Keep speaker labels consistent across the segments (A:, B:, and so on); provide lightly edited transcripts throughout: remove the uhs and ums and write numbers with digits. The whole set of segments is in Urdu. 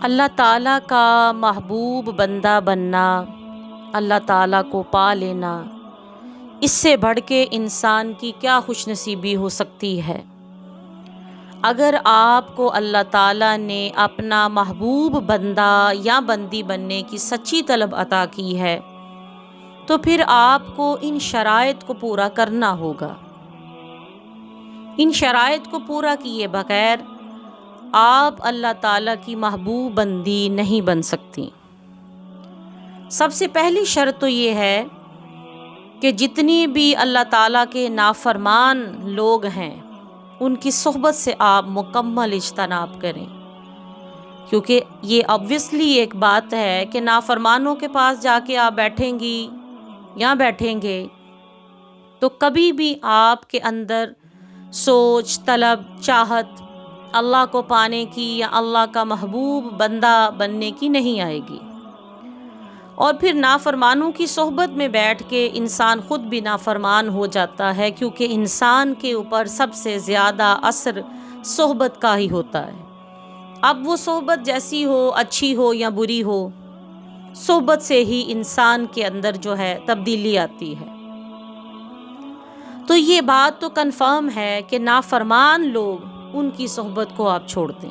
A: اللہ تعالیٰ کا محبوب بندہ بننا، اللہ تعالیٰ کو پا لینا، اس سے بڑھ کے انسان کی کیا خوش نصیبی ہو سکتی ہے۔ اگر آپ کو اللہ تعالیٰ نے اپنا محبوب بندہ یا بندی بننے کی سچی طلب عطا کی ہے تو پھر آپ کو ان شرائط کو پورا کرنا ہوگا۔ ان شرائط کو پورا کیے بغیر آپ اللہ تعالیٰ کی محبوب بندی نہیں بن سکتی۔ سب سے پہلی شرط تو یہ ہے کہ جتنی بھی اللہ تعالیٰ کے نافرمان لوگ ہیں ان کی صحبت سے آپ مکمل اجتناب کریں، کیونکہ یہ obviously ایک بات ہے کہ نافرمانوں کے پاس جا کے آپ بیٹھیں گی یا بیٹھیں گے تو کبھی بھی آپ کے اندر سوچ، طلب، چاہت اللہ کو پانے کی یا اللہ کا محبوب بندہ بننے کی نہیں آئے گی۔ اور پھر نافرمانوں کی صحبت میں بیٹھ کے انسان خود بھی نافرمان ہو جاتا ہے، کیونکہ انسان کے اوپر سب سے زیادہ اثر صحبت کا ہی ہوتا ہے۔ اب وہ صحبت جیسی ہو، اچھی ہو یا بری ہو، صحبت سے ہی انسان کے اندر جو ہے تبدیلی آتی ہے۔ تو یہ بات تو کنفرم ہے کہ نافرمان لوگ ان کی صحبت کو آپ چھوڑ دیں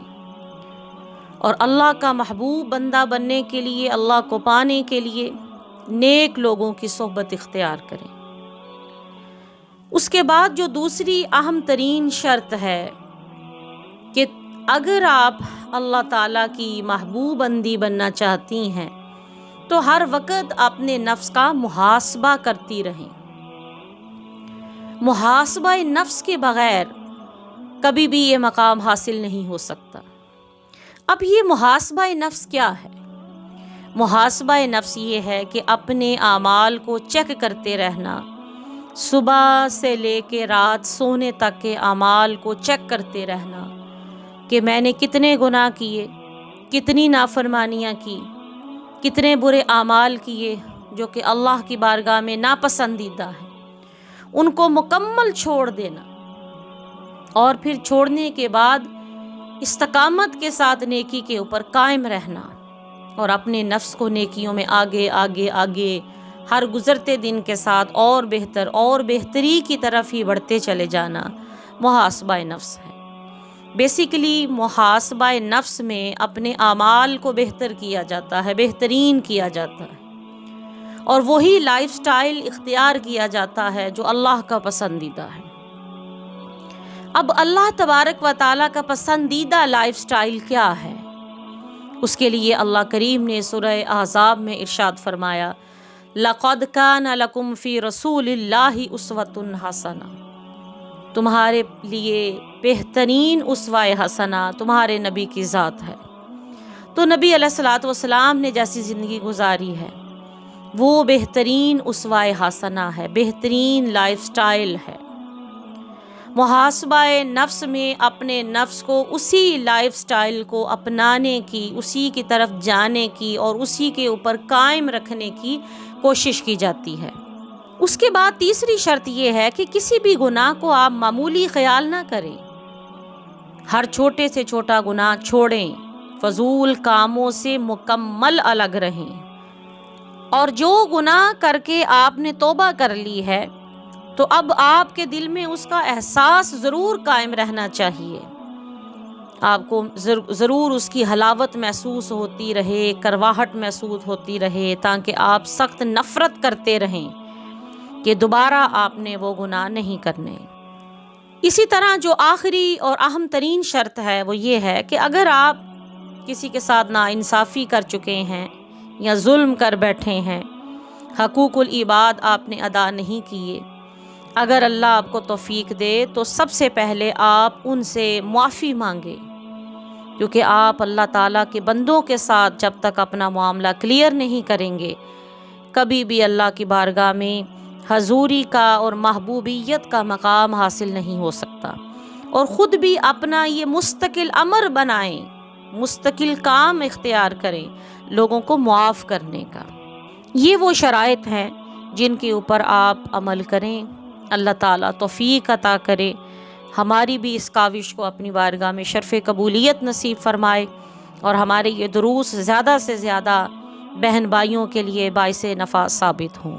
A: اور اللہ کا محبوب بندہ بننے کے لیے، اللہ کو پانے کے لیے نیک لوگوں کی صحبت اختیار کریں۔ اس کے بعد جو دوسری اہم ترین شرط ہے کہ اگر آپ اللہ تعالیٰ کی محبوب بندی بننا چاہتی ہیں تو ہر وقت اپنے نفس کا محاسبہ کرتی رہیں۔ محاسبہ نفس کے بغیر کبھی بھی یہ مقام حاصل نہیں ہو سکتا۔ اب یہ محاسبہ نفس کیا ہے؟ محاسبہ نفس یہ ہے کہ اپنے اعمال کو چیک کرتے رہنا، صبح سے لے کے رات سونے تک کے اعمال کو چیک کرتے رہنا کہ میں نے کتنے گناہ کیے، کتنی نافرمانیاں کی، کتنے برے اعمال کیے جو کہ اللہ کی بارگاہ میں ناپسندیدہ ہیں، ان کو مکمل چھوڑ دینا، اور پھر چھوڑنے کے بعد استقامت کے ساتھ نیکی کے اوپر قائم رہنا اور اپنے نفس کو نیکیوں میں آگے آگے آگے ہر گزرتے دن کے ساتھ اور بہتر اور بہتری کی طرف ہی بڑھتے چلے جانا محاسبہ نفس ہے۔ بیسیکلی محاسبہ نفس میں اپنے اعمال کو بہتر کیا جاتا ہے، بہترین کیا جاتا ہے، اور وہی لائف سٹائل اختیار کیا جاتا ہے جو اللہ کا پسندیدہ ہے۔ اب اللہ تبارک و تعالیٰ کا پسندیدہ لائف سٹائل کیا ہے؟ اس کے لیے اللہ کریم نے سورہ احزاب میں ارشاد فرمایا، لَقَدْ كَانَ لَكُمْ فِي رَسُولِ اللَّهِ أُسْوَةٌ حَسَنَةٌ، تمہارے لیے بہترین اسوہ حسنہ تمہارے نبی کی ذات ہے۔ تو نبی علیہ الصلوۃ والسلام نے جیسی زندگی گزاری ہے وہ بہترین اسوہ حسنہ ہے، بہترین لائف سٹائل ہے۔ محاسبہ نفس میں اپنے نفس کو اسی لائف سٹائل کو اپنانے کی، اسی کی طرف جانے کی اور اسی کے اوپر قائم رکھنے کی کوشش کی جاتی ہے۔ اس کے بعد تیسری شرط یہ ہے کہ کسی بھی گناہ کو آپ معمولی خیال نہ کریں، ہر چھوٹے سے چھوٹا گناہ چھوڑیں، فضول کاموں سے مکمل الگ رہیں، اور جو گناہ کر کے آپ نے توبہ کر لی ہے تو اب آپ کے دل میں اس کا احساس ضرور قائم رہنا چاہیے، آپ کو ضرور اس کی حلاوت محسوس ہوتی رہے، کرواہٹ محسوس ہوتی رہے، تاکہ آپ سخت نفرت کرتے رہیں کہ دوبارہ آپ نے وہ گناہ نہیں کرنے۔ اسی طرح جو آخری اور اہم ترین شرط ہے وہ یہ ہے کہ اگر آپ کسی کے ساتھ ناانصافی کر چکے ہیں یا ظلم کر بیٹھے ہیں، حقوق العباد آپ نے ادا نہیں کیے، اگر اللہ آپ کو توفیق دے تو سب سے پہلے آپ ان سے معافی مانگیں، کیونکہ آپ اللہ تعالیٰ کے بندوں کے ساتھ جب تک اپنا معاملہ کلیئر نہیں کریں گے کبھی بھی اللہ کی بارگاہ میں حضوری کا اور محبوبیت کا مقام حاصل نہیں ہو سکتا، اور خود بھی اپنا یہ مستقل امر بنائیں، مستقل کام اختیار کریں لوگوں کو معاف کرنے کا۔ یہ وہ شرائط ہیں جن کے اوپر آپ عمل کریں، اللہ تعالیٰ توفیق عطا کرے، ہماری بھی اس کاوش کو اپنی بارگاہ میں شرف قبولیت نصیب فرمائے۔ اور ہمارے یہ دروس زیادہ سے زیادہ بہن بھائیوں کے لیے باعث نفع ثابت ہوں۔